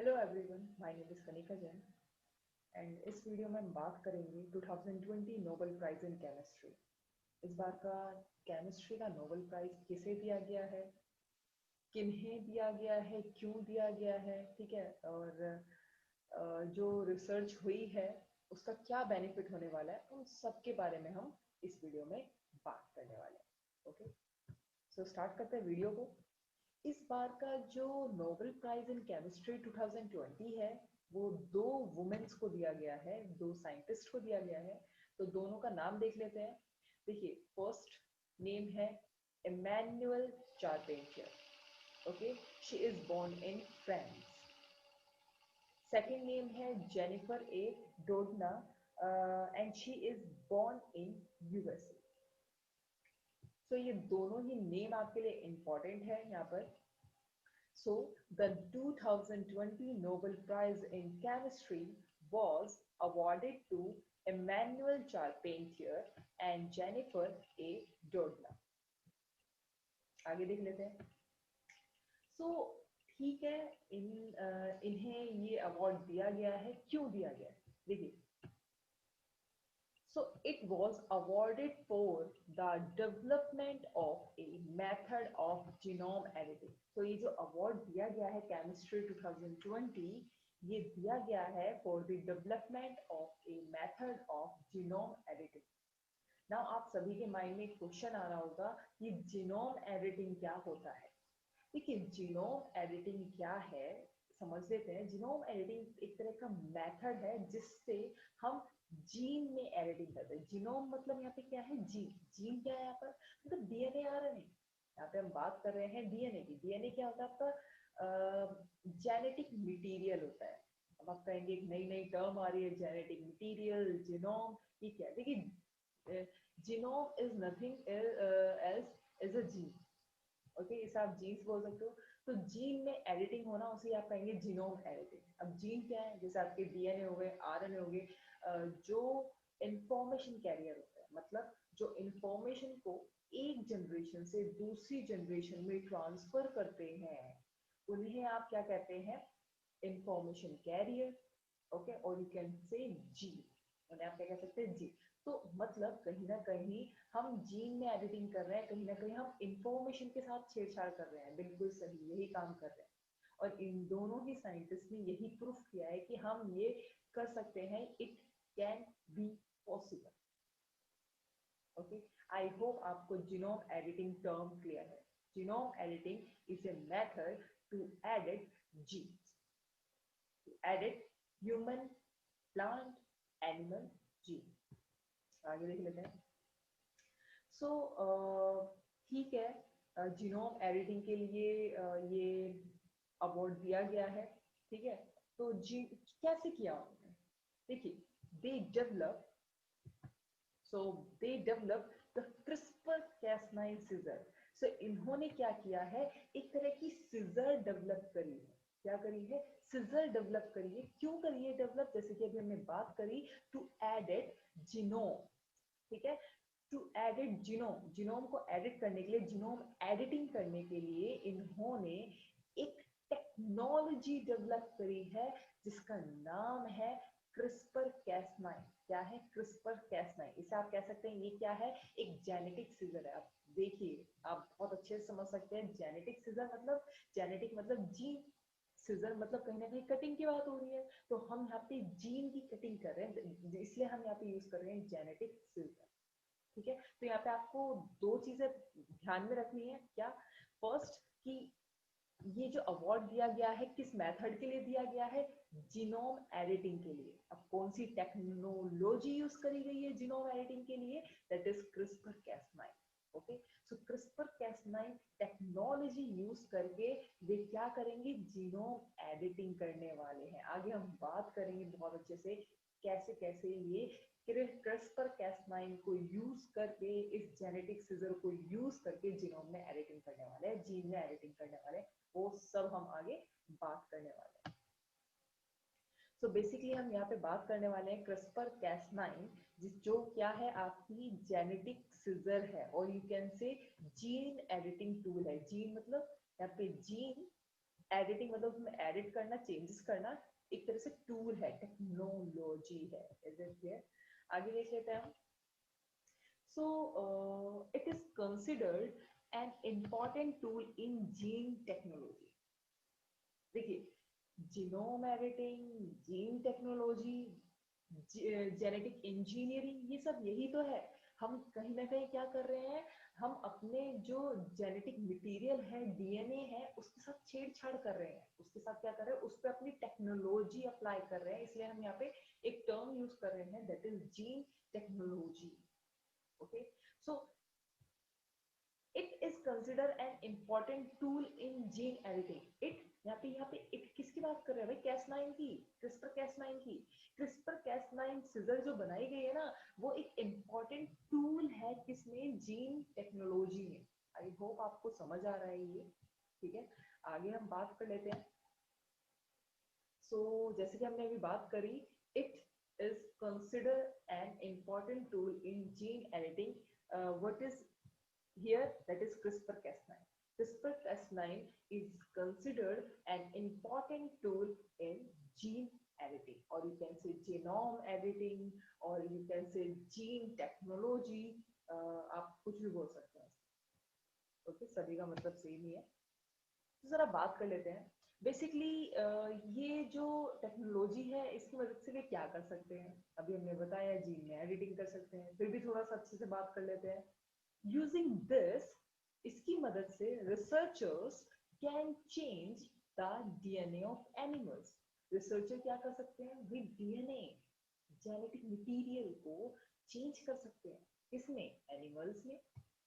Hello everyone, my name is Kanika Jain and इस video में हम बात करेंगे 2020 नोबेल प्राइज इन केमिस्ट्री। इस बार का केमिस्ट्री का नोबेल प्राइज किसे दिया गया है, किन्हें दिया गया है, क्यों दिया गया है, ठीक है। और जो रिसर्च हुई है उसका क्या बेनिफिट होने वाला है, उन सब के बारे में हम इस वीडियो में बात करने वाले हैं। ओके, सो स्टार्ट करते हैं वीडियो को। इस बार का जो नोबेल प्राइज इन केमिस्ट्री 2020 है वो दो वुमेन्स को दिया गया है, दो साइंटिस्ट को दिया गया है। तो दोनों का नाम देख लेते हैं। देखिए, फर्स्ट नेम है Emmanuelle Charpentier. Okay, she is born in France. Second name है Jennifer A Doudna and she is born in USA. तो ये दोनों ही नेम आपके लिए इंपॉर्टेंट है यहाँ पर। So, the 2020 Nobel Prize in Chemistry was awarded to Emmanuel Charpentier and Jennifer A. Doudna. आगे देख लेते हैं। So, ठीक है, इन्हें ये अवार्ड दिया गया है, क्यों दिया गया है? देखिए, so it was awarded for the development of a method of genome editing. तो ये जो अवार्ड दिया गया है केमिस्ट्री 2020, ये दिया गया है for the development of a method of genome editing. Now आप सभी के माइंड में एक क्वेश्चन आ रहा होगा कि जीनोम एडिटिंग क्या होता है। देखिए, जीनोम एडिटिंग क्या है समझ लेते हैं। जीनोम एडिटिंग एक तरह का मेथड है जिससे हम जीन में एडिटिंग करते हैं। जीनोम मतलब यहाँ पे क्या है, जीन। जीन क्या है यहाँ पर, मतलब डीएनए आरएनए। यहाँ पे हम बात कर रहे हैं डीएनए की। डीएनए क्या होता है आपका, जेनेटिक मटेरियल होता है। अब आप कहेंगे एक नई नई टर्म आ रही है, जेनेटिक मटेरियल, जीनोम, ये क्या है? देखिए, genome is nothing else is a gene. Okay, इसे आप जीन्स बोल सकते हो। तो जीन में एडिटिंग होना उसे आप कहेंगे जीनोम एडिटिंग। अब जीन क्या है? जैसे आपके डीएनए हो गए, आरएनए हो गए, जो इंफॉर्मेशन कैरियर होता है, मतलब जो इंफॉर्मेशन को एक जनरेशन से दूसरी जनरेशन में ट्रांसफर करते हैं, उन्हें आप क्या कहते हैं? Information carrier. ओके, और यू कैन से जीन, उन्हें आप क्या कह सकते हैं? जीन। तो मतलब कहीं ना कहीं हम जीन में एडिटिंग कर रहे हैं, कहीं ना कहीं हम इंफॉर्मेशन के साथ छेड़छाड़ कर रहे हैं। बिल्कुल सही, यही काम कर रहे हैं। और इन दोनों ही साइंटिस्ट ने यही प्रूफ किया है कि हम ये कर सकते हैं, it can be possible. Okay, I hope आपको जीनोम एडिटिंग टर्म क्लियर है। Genome editing is a method to edit genes, to edit human, plant, animal gene. आगे देख लेते हैं। सो ठीक है, जीनोम एडिटिंग के लिए ये अवार्ड दिया गया है, ठीक है। तो जी कैसे किया उन्होंने? देखिए, they develop so they develop the CRISPR Cas9 scissor. So इन्होंने क्या किया है, एक तरह की सीजर डेवलप करी है। क्या करी है? सीजर डेवलप करी है। क्यों करी है डेवलप? जैसे कि अभी हमने बात करी, टू एडिट जीनोम, ठीक है। टू एडिट जीनोम, जीनोम को एडिट करने के लिए, जीनोम एडिटिंग करने के लिए इन्होंने एक टेक्नोलॉजी डेवलप करी है जिसका नाम है क्रिस्पर कैस9। क्या है? क्रिस्पर कैस9। इसे आप कह सकते हैं ये क्या है, एक जेनेटिक सीजर है। आप देखिए, आप बहुत अच्छे से समझ सकते हैं जेनेटिक सीजर मतलब, जेनेटिक मतलब जीन, सीजर मतलब कहीं ना कहीं कटिंग की बात हो रही है। तो हम यहाँ पे जीन की कटिंग कर रहे हैं, इसलिए हम यहाँ पे यूज कर रहे हैं जेनेटिक सीजर, ठीक है। तो यहाँ पे आपको दो चीजें ध्यान में रखनी है। क्या? फर्स्ट, कि ये जो अवार्ड दिया गया है किस मेथड के लिए दिया गया है? जीनोम एडिटिंग के लिए। अब कौन सी टेक्नोलॉजी यूज करी गई है जीनोम एडिटिंग के लिए? That is CRISPR Cas9. Okay, so CRISPR Cas9 technology use करके वे क्या करेंगे? जीनोम एडिटिंग करने वाले हैं। आगे हम बात करेंगे बहुत अच्छे से कैसे कैसे ये क्रिस्पर कैस9 को यूज करके, इस जेनेटिक सीजर को यूज करके जीनोम में एडिटिंग करने वाले हैं, जीन में एडिटिंग करने वाले हैं। वो सब हम आगे बात करने वाले हैं। सो बेसिकली हम यहाँ पे बात करने वाले हैं क्रिस्पर कैस9, जो क्या है, आपकी जेनेटिक सीजर है, और you can say gene editing tool है। जीन मतलब यहाँ पे जीन एडिटिंग मतलब उसमें एडिट करना, चेंजेस करना, एक तरह से टूल है, टेक्नोलॉजी है। Is it clear? आगे देख लेते हैं हम। So it is considered an important tool in gene technology. देखिए genome editing, gene technology, genetic engineering, ये सब यही तो है। हम कहीं ना कहीं क्या कर रहे हैं, हम अपने जो जेनेटिक मटेरियल है, डीएनए है, उसके साथ छेड़छाड़ कर रहे हैं, उसके साथ क्या कर रहे हैं, उस पर अपनी टेक्नोलॉजी अप्लाई कर रहे हैं। इसलिए हम यहाँ पे एक टर्म यूज कर रहे हैं, that is gene technology. Okay, so it is consider N important tool in gene editing. यहाँ पे इट किसकी बात कर रहे हैं भाई? कैस9 की, क्रिस्पर कैस9 की। क्रिस्पर कैस9 सीजर जो बनाई गई है ना, वो एक इम्पॉर्टेंट टूल है किसमें? जीन टेक्नोलॉजी में। आई होप आपको समझ आ रहा है ये। ठीक है, आगे हम बात कर लेते हैं। जैसे कि हमने अभी बात करी, it is consider N important tool in gene editing. What is here, that is CRISPR-Cas9. CRISPR-Cas9 is considered an important tool in gene editing, or you can say genome editing, or you can say gene technology. आप कुछ भी बोल सकते हैं। Okay, सभी का मतलब same ही है। तो जरा बात कर लेते हैं। बेसिकली ये जो टेक्नोलॉजी है, इसकी मदद से वे क्या कर सकते हैं? अभी हमने बताया जीन में एडिटिंग कर सकते हैं, फिर भी थोड़ा सा अच्छे से बात कर लेते हैं। यूजिंग दिस, इसकी मदद से researchers can change the DNA of animals. Researcher क्या कर सकते हैं? वे डीएनए, जेनेटिक मटेरियल को चेंज कर सकते हैं। किसमें? एनिमल्स में।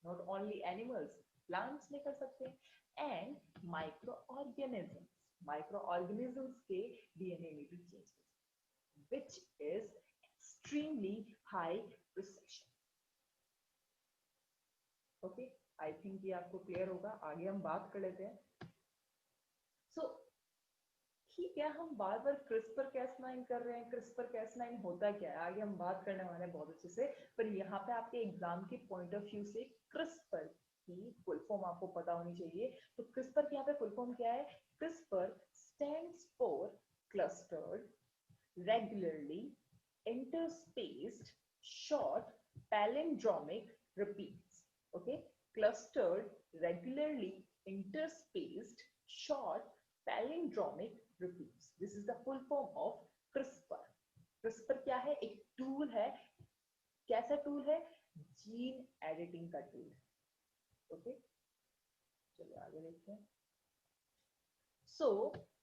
नॉट ओनली एनिमल्स, प्लांट्स में कर सकते हैं। And micro organisms, micro organisms के डीएनए में भी चेंज कर सकते हैं, which is extremely high precision. Okay, I think ये आपको क्लियर होगा। आगे हम बात कर लेते हैं। सो ठीक है, हम बार बार क्रिस्पर कैस9 कर रहे हैं। क्रिस्पर कैस9 होता क्या है, आगे हम बात करने वाले हैं बहुत अच्छे से। पर यहाँ पे आपके एग्जाम के पॉइंट ऑफ व्यू से क्रिस्पर की फुल फॉर्म आपको पता होनी चाहिए। तो क्रिस्पर की यहाँ पे फुल फॉर्म क्या है? CRISPR stands for clustered, regularly interspaced, short, palindromic repeats. Okay, clustered, regularly interspaced, short, palindromic repeats. This is the full form of CRISPR. CRISPR क्या है? एक टूल है। कैसा टूल है? जीन एडिटिंग का टूल है। ओके, चलिए आगे देखते हैं। So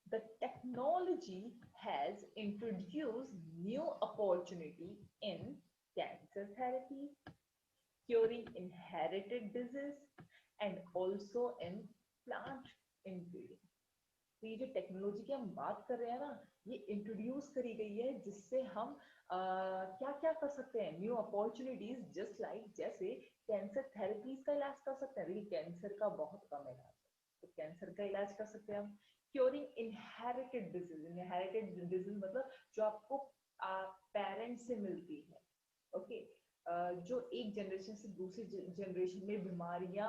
the technology has introduced new opportunity in cancer therapy, curing inherited disease, and also in plant inbreeding. तो ये जो टेक्नोलॉजी की हम बात कर रहे हैं ना, ये इंट्रोड्यूस करी गई है, जिससे हम क्या क्या कर सकते हैं? न्यू अपॉर्चुनिटीज, जस्ट लाइक जैसे कैंसर थेरेपीज का इलाज कर सकते हैं। देखिए कैंसर का बहुत कम इलाज है, तो कैंसर का इलाज कर सकते हैं हम। Curing inherited disease, inherited disease मतलब जो आपको पेरेंट्स से मिलती है। ओके, जो एक जनरेशन से दूसरी जनरेशन में बीमारियां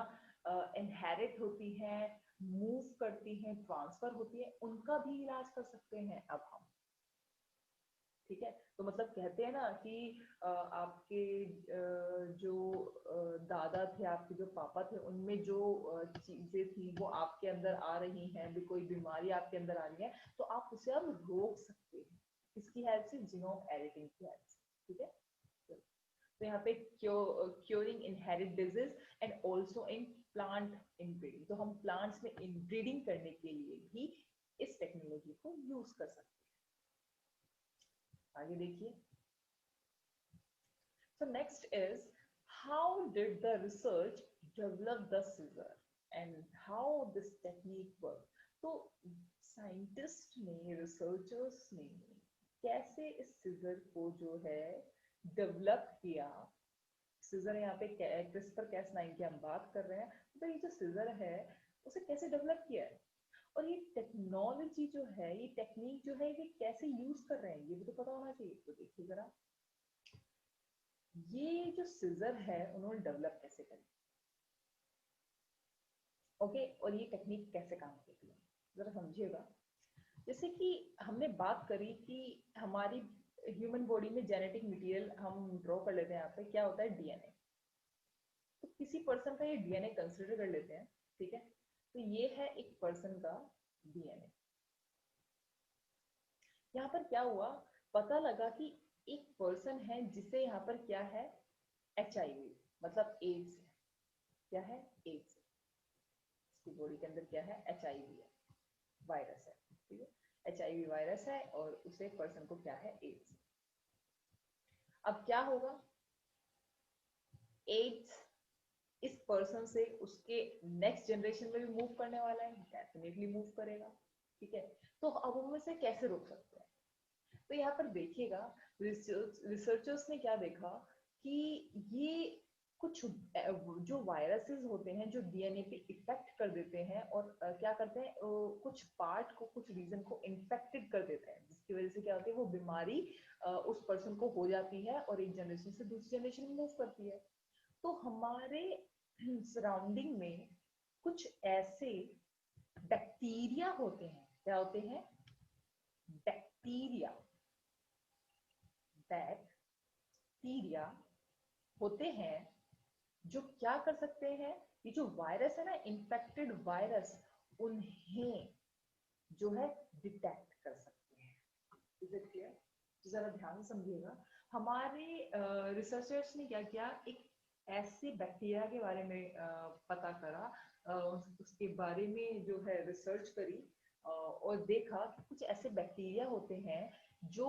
इनहेरिट होती हैं, मूव करती हैं, ट्रांसफर होती है, उनका भी इलाज कर सकते हैं अब हम। ठीक है, तो मतलब कहते हैं ना कि आपके जो दादा थे, आपके जो पापा थे, उनमें जो चीजें थी वो आपके अंदर आ रही हैं, भी कोई बीमारी आपके अंदर आ रही है, तो आप उसे अब रोक सकते हैं। किसकी हेल्प से? जीनोम एडिटिंग की हेल्प से। ठीक है, तो यहाँ पे curing inherit disease and also in plant inbreeding. तो हम प्लांट्स में इनब्रीडिंग करने के लिए भी इस टेक्नोलॉजी को यूज कर सकते हैं। आगे देखिए। So next is, how did the research develop the scissor and how this technique work? तो साइंटिस्ट ने, रिसर्चर्स ने कैसे इस सिजर को जो है डेवलप किया? सिजर यहाँ पे क्रिस्पर कैस9 की हम बात कर रहे हैं, तो ये जो सिजर है उसे कैसे डेवलप किया है, और ये टेक्नोलॉजी जो है, ये टेक्निक जो है, ये कैसे यूज कर रहे हैं, ये भी तो पता होना चाहिए। तो देखिए जरा, ये जो सिजर है उन्होंने डेवलप कैसे करी? ओके, और ये टेक्निक कैसे काम करती है? जरा समझिएगा। जैसे कि हमने बात करी कि हमारी ह्यूमन बॉडी में जेनेटिक मटेरियल हम ड्रॉ कर लेते हैं, यहाँ पे क्या होता है डीएनए। तो किसी पर्सन का ये डीएनए कंसिडर कर लेते हैं, ठीक है। तो ये है एक पर्सन का डीएनए। यहाँ पर क्या हुआ, पता लगा कि एक पर्सन है जिसे यहाँ पर क्या है, एचआईवी मतलब एड्स है। क्या है, एड्स। इसकी बॉडी के अंदर क्या है, एचआईवी है, वायरस है, ठीक है। एचआईवी वायरस है और उसे पर्सन को क्या है, एड्स। अब क्या होगा, एड्स इस पर्सन से उसके नेक्स्ट जनरेशन में भी मूव करने वाला है, डेफिनेटली मूव करेगा, ठीक है। तो अब हम इसे कैसे रोक सकते हैं? तो यहाँ पर देखिएगा, रिसर्चर्स ने क्या देखा कि ये कुछ जो वायरसेस होते हैं जो डीएनए पे इफेक्ट कर देते हैं और क्या करते हैं, कुछ पार्ट को, कुछ रीजन को इन्फेक्टेड कर देते हैं, जिसकी वजह से क्या होती है, वो बीमारी उस पर्सन को हो जाती है और एक जनरेशन से दूसरी जनरेशन में मूव करती है। तो हमारे सराउंडिंग में कुछ ऐसे बैक्टीरिया होते हैं, क्या होते हैं, बैक्टीरिया, बैक्टीरिया होते हैं जो क्या कर सकते हैं, ये जो वायरस है ना, इन्फेक्टेड वायरस, उन्हें जो है डिटेक्ट कर सकते हैं। Is it clear? तो जरा ध्यान से समझिएगा। हमारे रिसर्चर्स ने क्या किया, एक ऐसे बैक्टीरिया के बारे में पता करा, उसके बारे में जो है रिसर्च करी, और देखा कि कुछ ऐसे बैक्टीरिया होते हैं जो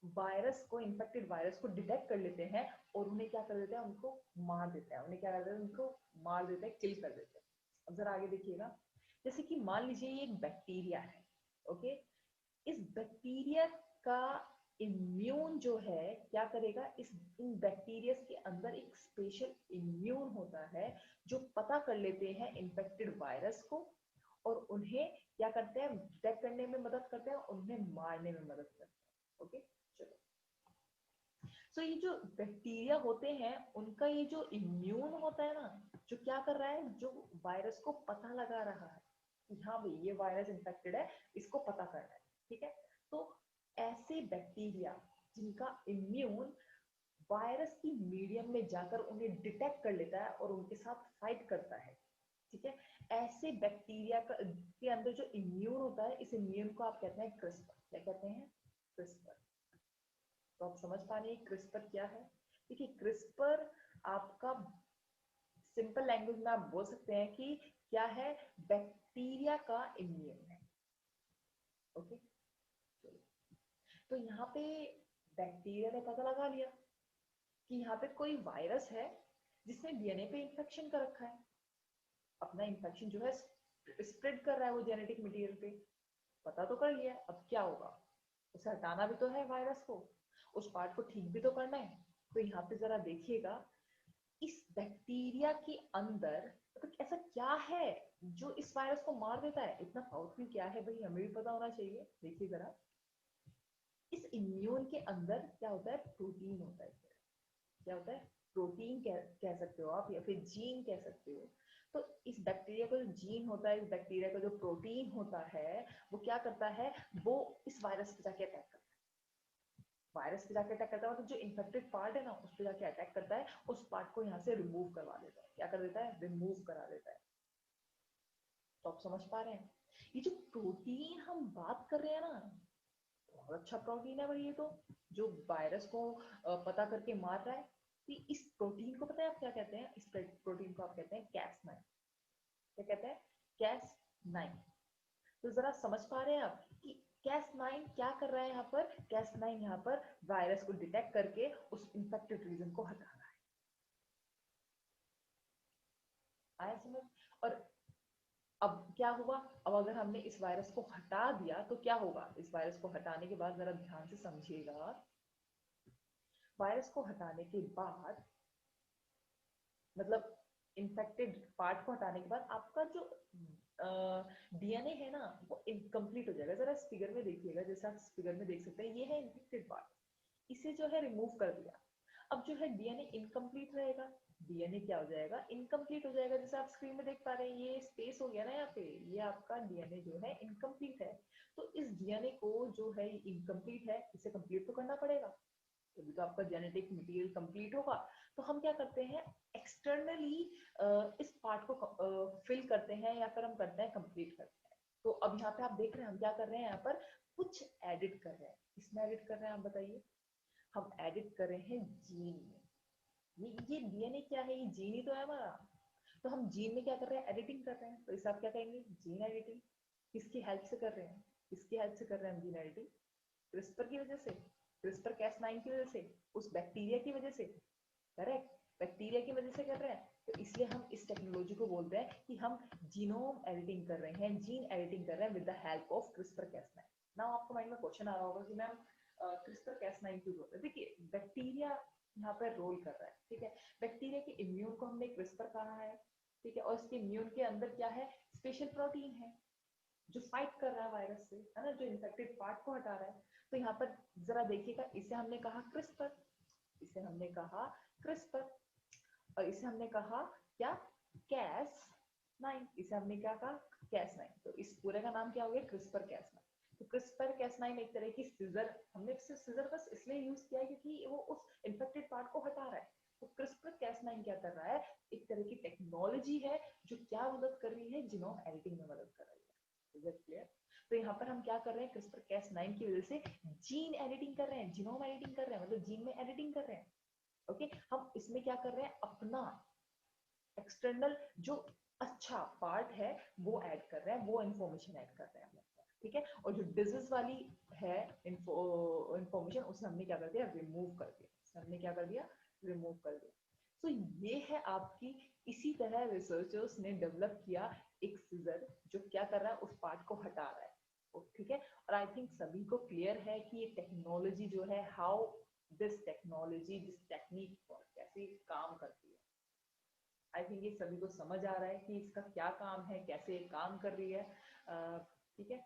वायरस को, इन्फेक्टेड वायरस को डिटेक्ट कर लेते हैं और उन्हें क्या कर देते हैं, उनको मार देते हैं, उन्हें क्या कर देते हैं, उनको मार देते हैं, किल कर देते हैं। अब जरा आगे देखिएगा, जैसे कि मान लीजिए ये एक बैक्टीरिया है, ओके। इस बैक्टीरिया का इम्यून जो है क्या करेगा, इस इन बैक्टीरिया के अंदर एक स्पेशल इम्यून होता है जो पता कर लेते हैं इन्फेक्टेड वायरस को और उन्हें क्या करते हैं, डिटेक्ट करने में मदद करते हैं, उन्हें मारने में मदद करते हैं, ओके। चलो, तो ये जो बैक्टीरिया होते हैं उनका ये जो इम्यून होता है ना, जो क्या कर रहा है, जो वायरस को पता लगा रहा है कि हाँ भाई ये वायरस इन्फेक्टेड है, इसको पता करना है, ठीक है। तो ऐसे बैक्टीरिया जिनका इम्यून वायरस की मीडियम में जाकर उन्हें डिटेक्ट कर लेता है और उनके साथ फाइट करता है, ठीक है। ऐसे बैक्टीरिया का के अंदर जो इम्यून होता है, इस इम्यून को आप कहते हैं क्रिस्पर। क्या कहते हैं, क्रिस्पर। तो आप समझ पा रहे हैं क्रिस्पर क्या है। देखिए क्रिस्पर आपका सिंपल लैंग्वेज में आप बोल सकते हैं कि क्या है, बैक्टीरिया का इम्यून है, ओके। तो यहाँ पे बैक्टीरिया ने पता लगा लिया कि यहाँ पे कोई वायरस है जिसने डीएनए पे इंफेक्शन कर रखा है, अपना इंफेक्शन जो है स्प्रेड कर रहा है वो जेनेटिक मटेरियल पे। पता तो कर लिया, अब क्या होगा, उसे हटाना भी तो है वायरस को, उस पार्ट को ठीक भी तो करना है। तो यहाँ पे जरा देखिएगा, इस बैक्टीरिया के अंदर तो ऐसा क्या है जो इस वायरस को मार देता है, इतना पावरफुल क्या है भाई, हमें भी पता होना चाहिए। देखिए जरा, इस इम्यून के अंदर क्या होता है, प्रोटीन होता है। क्या होता है, प्रोटीन कह सकते हो आप या फिर जीन कह सकते हो। तो इस बैक्टीरिया का जो जीन होता है, इस बैक्टीरिया का जो प्रोटीन होता है, वो क्या करता है, वो इस वायरस पे जाके अटैक करता है। वायरस पे जाके अटैक करता है, मतलब जो इन्फेक्टेड पार्ट है ना उस पे जाके अटैक करता है, उस पार्ट को यहाँ से रिमूव करवा देता है। क्या कर देता है, रिमूव करा देता है। तो आप समझ पा रहे हैं, ये जो प्रोटीन हम बात कर रहे हैं ना, बहुत अच्छा प्रोटीन है भाई ये तो, जो वायरस को पता करके मार रहा है। कि इस प्रोटीन को पता है आप क्या कहते हैं, इस प्रोटीन को आप कहते हैं कैस9। क्या कहते हैं, कैस9। तो जरा समझ पा रहे हैं आप कि कैस9 क्या कर रहा है, यहाँ पर कैस9 यहाँ पर वायरस को डिटेक्ट करके उस इंफेक्टेड रीजन को हटा रहा है। आया समझ? और अब क्या हुआ, अब अगर हमने इस वायरस को हटा दिया तो क्या होगा, इस वायरस को हटाने के बाद जरा ध्यान से समझिएगा, वायरस को हटाने के बाद मतलब इन्फेक्टेड पार्ट को हटाने के बाद आपका जो डीएनए है ना वो इनकम्प्लीट हो जाएगा। जरा इस फिगर में देखिएगा, जैसे आप इस फिगर में देख सकते हैं, ये है इन्फेक्टेड पार्ट, इसे जो है रिमूव कर दिया। अब जो है डीएनए इनकम्प्लीट रहेगा, डीएनए क्या हो जाएगा, इनकम्प्लीट हो जाएगा। जैसे आप स्क्रीन में देख पा रहे हैं, ये स्पेस हो गया ना यहाँ पे, ये आपका डीएनए जो है इनकम्प्लीट है। तो इस डीएनए को जो है इनकम्प्लीट है, इसे कंप्लीट तो करना पड़ेगा, तभी तो आपका जेनेटिक मटेरियल कंप्लीट होगा। तो हम क्या करते हैं, एक्सटर्नली इस पार्ट को फिल करते हैं या फिर हम करते हैं कंप्लीट करते हैं। तो अब यहाँ पे आप देख रहे हैं हम क्या कर रहे हैं, यहाँ पर कुछ एडिट कर रहे हैं। किसमें एडिट कर रहे हैं आप बताइए? हम एडिट कर रहे हैं जीन में। ये डीएनए क्या है, ये जीन ही तो है हमारा। तो हम जीन में क्या कर रहे हैं, एडिटिंग कर रहे हैं। तो इसे आप क्या कहेंगे, जीन एडिटिंग। किसकी हेल्प से कर रहे हैं, किसकी हेल्प से कर रहे हैं हम जीन एडिटिंग? क्रिस्पर की वजह से, क्रिस्पर कैस9 की वजह से, उस बैक्टीरिया की वजह से। करेक्ट, बैक्टीरिया की वजह से कर रहे हैं। तो इसलिए हम इस टेक्नोलॉजी को बोलते हैं कि हम जीनोम एडिटिंग कर रहे हैं, जीन एडिटिंग कर रहे हैं with the help of CRISPR Cas9. Now आपको माइंड में क्वेश्चन आ रहा होगा कि मैम क्रिस्पर कैस9 क्यों बोल रहे हैं? देखिए बैक्टीरिया यहाँ पर रोल कर रहा है, ठीक है। बैक्टीरिया के इम्यून को हमने क्रिस्पर कहा है, ठीक है। और इसके इम्यून के अंदर क्या है, स्पेशल प्रोटीन है जो फाइट कर रहा है वायरस से, है ना, जो इन्फेक्टेड पार्ट को हटा रहा है। तो यहाँ पर जरा देखिएगा, इसे हमने कहा क्रिस्पर, इसे हमने कहा क्रिस्पर, और इसे हमने कहा क्या, कैस9। इसे हमने क्या कहा, कैस9। तो इस पूरे का नाम क्या हो गया, क्रिस्पर कैस9। तो क्रिस्पर कैस9 एक तरह की सीजर, हमने सीजर बस इसलिए यूज किया है क्योंकि वो उस इन्फेक्टेड पार्ट को हटा रहा है। तो क्रिस्पर कैस9 क्या कर रहा है, एक तरह की टेक्नोलॉजी है जो क्या मदद कर रही है, जीनोम एडिटिंग में मदद कर रही है। Is it clear? तो यहाँ पर हम क्या कर रहे हैं, क्रिस्पर कैस9 की वजह से जीन एडिटिंग कर रहे हैं, जीनोम एडिटिंग कर रहे हैं, मतलब जीन में एडिटिंग कर रहे हैं। ओके, हम इसमें क्या कर रहे हैं, अपना एक्सटर्नल जो अच्छा पार्ट है वो ऐड कर रहे हैं, वो इंफॉर्मेशन ऐड कर रहे हैं हम, ठीक है। और जो डिजीज वाली है इंफॉर्मेशन, उसे हमने क्या कर दिया, रिमूव कर दिया। हमने क्या कर दिया, रिमूव कर दिया। तो ये है आपकी, इसी तरह रिसर्चर्स ने डेवलप किया एक सीजर जो क्या कर रहा है, उस पार्ट को हटा रहा है, ठीक है। और आई थिंक सभी को क्लियर है कि ये टेक्नोलॉजी जो है, how this technology, this technique कैसे काम करती है। आई थिंक ये सभी को समझ आ रहा है कि इसका क्या काम है, कैसे काम कर रही है, ठीक है।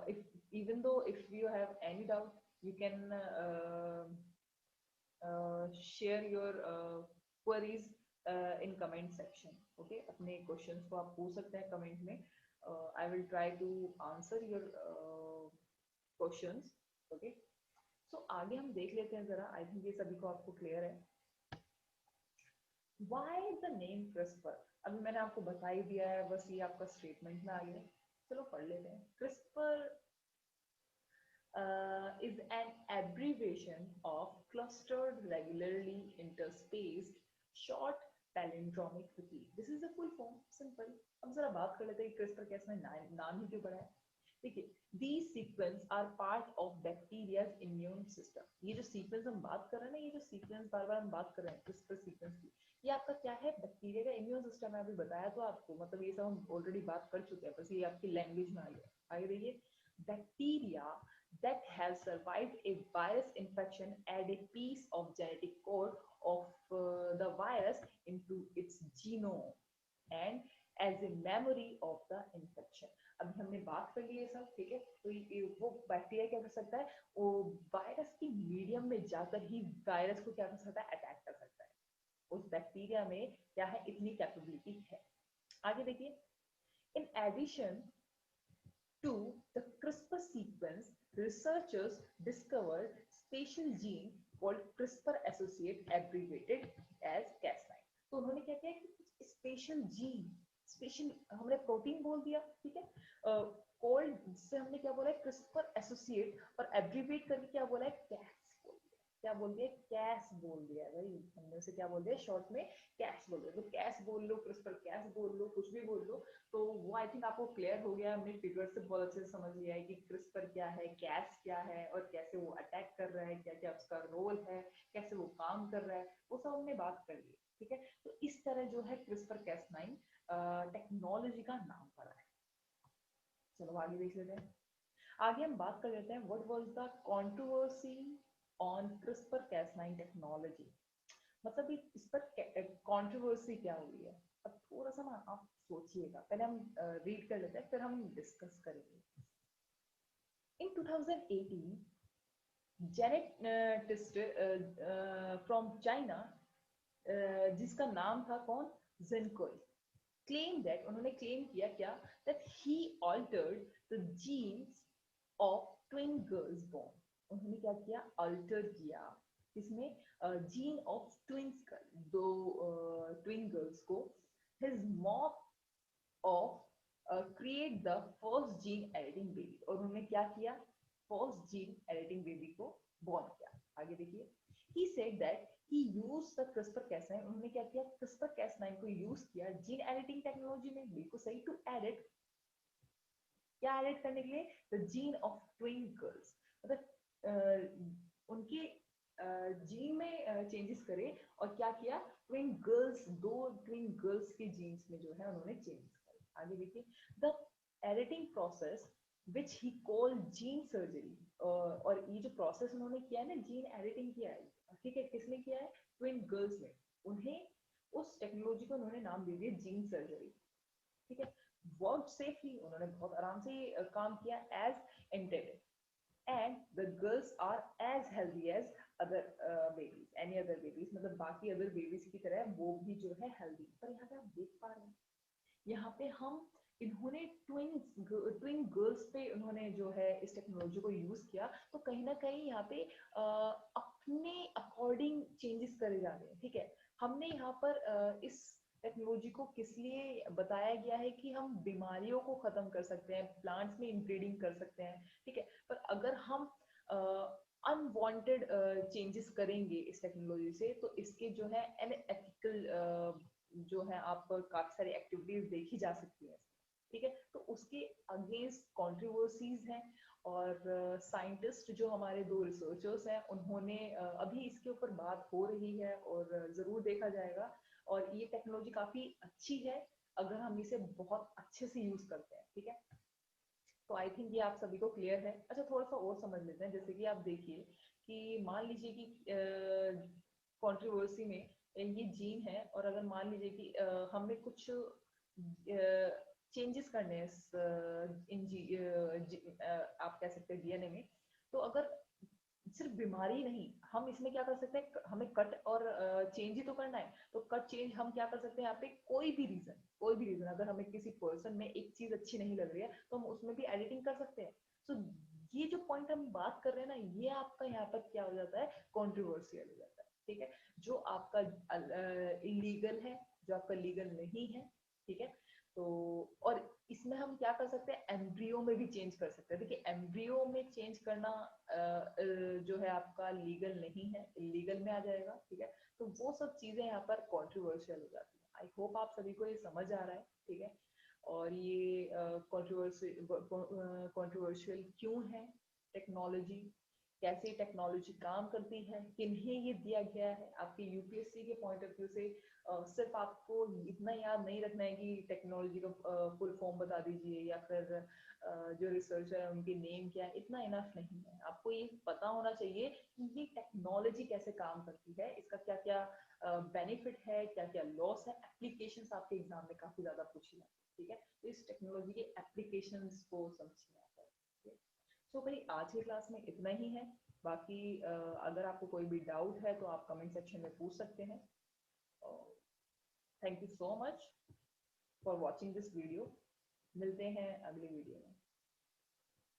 If even though if you have any doubt, you can share your queries in comment section. Okay, अपने क्वेश्चंस को आप पूछ सकते हैं कमेंट में। I will try to answer your questions. Okay, so आगे हम देख लेते हैं जरा। आई थिंक ये सभी को आपको क्लियर है। Why the name CRISPR? अभी मैंने आपको बता ही दिया है, बस ये आपका स्टेटमेंट में आ गया। चलो पढ़ लेते हैं। CRISPR is an abbreviation of clustered regularly interspaced short palindromic repeat. This is the full form. Simple. अब जरा बात कर लेते हैं CRISPR कैसे नाम ही क्यों पड़ा है। देखिए, these sequence are part of bacteria's immune system. ये जो सीक्वेंस हम बात कर रहे हैं ना, ये जो सीक्वेंस बार बार हम बात कर रहे हैं CRISPR सीक्वेंस की, ये आपका क्या है, बैक्टीरिया का इम्यून सिस्टम है। अभी बताया तो आपको, मतलब ये सब हम ऑलरेडी बात कर चुके हैं, बस ये आपकी लैंग्वेज में आ गया। आगे देखिए, bacteria that has survived a virus infection add a piece of genetic code of the virus into its genome and as a memory of the infection. अभी हमने बात कर ली है सब, ठीक है। तो वो बैक्टीरिया क्या कर सकता है, वो वायरस की मीडियम में जाकर ही वायरस को क्या कर सकता है, अटैक कर सकता है। उस बैक्टीरिया में क्या है, इतनी कैपेबिलिटी है। आगे देखिए, in addition to the CRISPR sequence, researchers discovered special gene called CRISPR associate abbreviated as Cas9। तो उन्होंने क्या किया कि कुछ स्पेशल जीन, स्पेशल हमने प्रोटीन बोल दिया, ठीक है। कोल्ड से हमने क्या बोला है, क्रिस्पर एसोसिएट, और एब्रीविएट करके क्या बोला है, कैस बोल दिया। क्या बोल दिया, कैस बोल दिया भाई, हमने उसे क्या बोल दिया शॉर्ट में, कैस बोल दिया। तो कैस बोल लो, क्रिस्पर कैस बोल लो, कुछ भी बोल लो, तो वो आई थिंक आपको क्लियर हो गया। हमने फिगर से बहुत अच्छे से समझ लिया है कि क्रिस्पर क्या है, कैस क्या है, और कैसे वो अटैक कर रहा है, क्या क्या उसका रोल है, कैसे वो काम कर रहा है, वो सब हमने बात कर ली, ठीक है। तो इस तरह जो है क्रिस्पर कैस9 टेक्नोलॉजी का नाम पड़ा है। चलो आगे देख लेते हैं। आगे हम बात कर लेते हैं, what was the controversy on CRISPR Cas9 technology. मतलब इस पर कंट्रोवर्सी क्या हुई है। अब थोड़ा सा ना आप सोचिएगा, पहले हम रीड कर लेते हैं, फिर हम डिस्कस करेंगे। इन 2018 जेनेटिस्ट फ्रॉम चाइना जिसका नाम था कौन, जेनकोई। क्लेम दैट, उन्होंने क्लेम किया क्या, that he altered the genes of twin girls born. उन्होंने क्या किया, अल्टर किया इसमें जीन ऑफ ट्विंस, दो ट्विन गर्ल्स को। His mom of create the first gene editing baby, और उन्होंने क्या किया, फर्स्ट जीन एडिटिंग बेबी को बॉर्न किया। आगे देखिए, he said that he used the CRISPR Cas9, उन्होंने क्या किया, क्रिस्पर कैस9 को यूज किया जीन एडिटिंग टेक्नोलॉजी में, बिल्कुल सही, टू एडिट, क्या एडिट करने के लिए, the gene of twin girls, मतलब उनके जीन में चेंजेस करे, और क्या किया, ट्विन गर्ल्स, दो ट्विन गर्ल्स के जीन्स में जो है उन्होंने चेंजेस करे। आगे देखिए, the editing process which he call gene surgery, और ये जो प्रोसेस उन्होंने किया है ना, जीन एडिटिंग किया है, ठीक है, किसने किया है, ट्विन गर्ल्स ने, उन्हें उस टेक्नोलॉजी को उन्होंने नाम दे दिया जीन सर्जरी, ठीक है। वर्क सेफली, उन्होंने बहुत आराम से काम किया, as intended, and the girls are as healthy as other babies, any other babies, मतलब बाकी अदर बेबीज की तरह वो भी जो है हेल्दी। पर यहाँ पे आप देख पा रहे हैं, यहाँ पे हम, इन्होंने ट्विन गर्ल्स पे उन्होंने जो है इस टेक्नोलॉजी को यूज किया, तो कहीं ना कहीं यहाँ पे अपने अकॉर्डिंग चेंजेस करे जा रहे हैं, ठीक है। हमने यहाँ पर इस टेक्नोलॉजी को किस लिए बताया गया है कि हम बीमारियों को खत्म कर सकते हैं, प्लांट्स में इनब्रीडिंग कर सकते हैं, ठीक है। पर अगर हम अनवांटेड चेंजेस करेंगे इस टेक्नोलॉजी से, तो इसके जो है अनएथिकल जो है आप काफी सारी एक्टिविटीज देखी जा सकती है, ठीक है। तो उसके अगेंस्ट कंट्रोवर्सीज हैं, और साइंटिस्ट जो हमारे दो रिसर्चर्स हैं, उन्होंने अभी इसके ऊपर बात हो रही है, और जरूर देखा जाएगा। और ये टेक्नोलॉजी काफी अच्छी है अगर हम इसे बहुत अच्छे से यूज करते हैं, ठीक है। तो आई थिंक ये आप सभी को क्लियर है। अच्छा, थोड़ा सा और समझ लेते हैं, जैसे कि आप देखिए कि मान लीजिए कि कंट्रोवर्सी में ये जीन है, और अगर मान लीजिए कि हमें कुछ चेंजेस करने हैं इन आप कह सकते हैं डीएनए में, तो अगर सिर्फ बीमारी नहीं, हम इसमें क्या कर सकते हैं, हमें कट और चेंज ही तो करना है, तो कट चेंज हम क्या कर सकते हैं, यहाँ पे कोई भी रीजन अगर हमें किसी पर्सन में एक चीज अच्छी नहीं लग रही है, तो हम उसमें भी एडिटिंग कर सकते हैं। तो ये जो पॉइंट हम बात कर रहे हैं ना, ये आपका यहाँ पर क्या हो जाता है, कॉन्ट्रोवर्सियल हो जाता है, ठीक है। जो आपका इलीगल है, जो आपका लीगल नहीं है, ठीक है। तो और इसमें हम क्या कर सकते हैं, एम्ब्रियो में भी चेंज कर सकते हैं। देखिए, एम्ब्रियो में चेंज करना जो है आपका लीगल नहीं है, इलीगल में आ जाएगा, ठीक है। तो वो सब चीजें यहाँ पर कॉन्ट्रोवर्शियल हो जाती है। आई होप आप सभी को ये समझ आ रहा है, ठीक है। और ये कॉन्ट्रोवर्शियल क्यों है, टेक्नोलॉजी, कैसे टेक्नोलॉजी काम करती है, किन्हें ये दिया गया है, आपके यूपीएससी के पॉइंट ऑफ व्यू से सिर्फ आपको इतना याद नहीं रखना है कि टेक्नोलॉजी का फुल फॉर्म बता दीजिए, या फिर जो रिसर्चर है उनके नेम क्या है, इतना इनफ नहीं है। आपको ये पता होना चाहिए कि ये टेक्नोलॉजी कैसे काम करती है, इसका क्या क्या बेनिफिट है, क्या क्या लॉस है, एप्लीकेशंस आपके एग्जाम में काफी ज्यादा पूछी जाती है, ठीक है। तो इस टेक्नोलॉजी के एप्लीकेशंस को समझिए यहाँ पर, ठीक है। तो भाई आज की क्लास में इतना ही है। बाकी अगर आपको कोई भी डाउट है तो आप कमेंट सेक्शन में पूछ सकते हैं। Thank you so much for watching this video. मिलते हैं अगले वीडियो में।